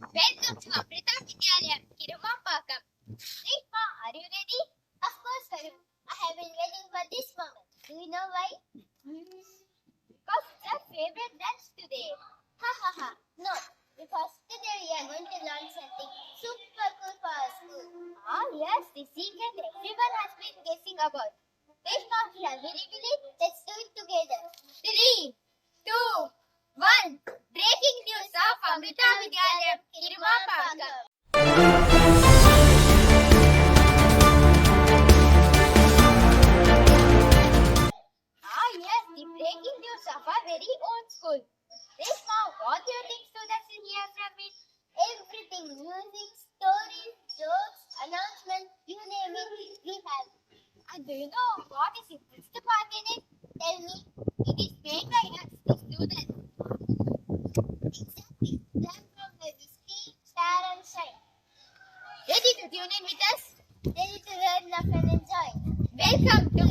Welcome to Amrita Vidyalayam, Kirumambakam. Reshma, are you ready? Of course, Karu. I have been waiting for this moment. Do you know why? Because it's our favorite dance today. Ha ha ha. No, because today we are going to learn something super cool for our school. Ah, yes, the secret everyone has been guessing about. Reshma, shall we reveal it? Let's do it together. 3, 2, 1. Breaking news of Amrita Vidyalayam, Kirumambakam. Ah, yes, the breaking news of our very own school. Reshma, what do you think students will hear from it? Everything, music, stories, jokes, announcements, you name it, we have. And do you know what is the best part in it? Tell me. It is made by us, the students. Exactly. Learn from where we speak, share and shine. Ready to tune in with us? Ready to learn, laugh and enjoy. Welcome to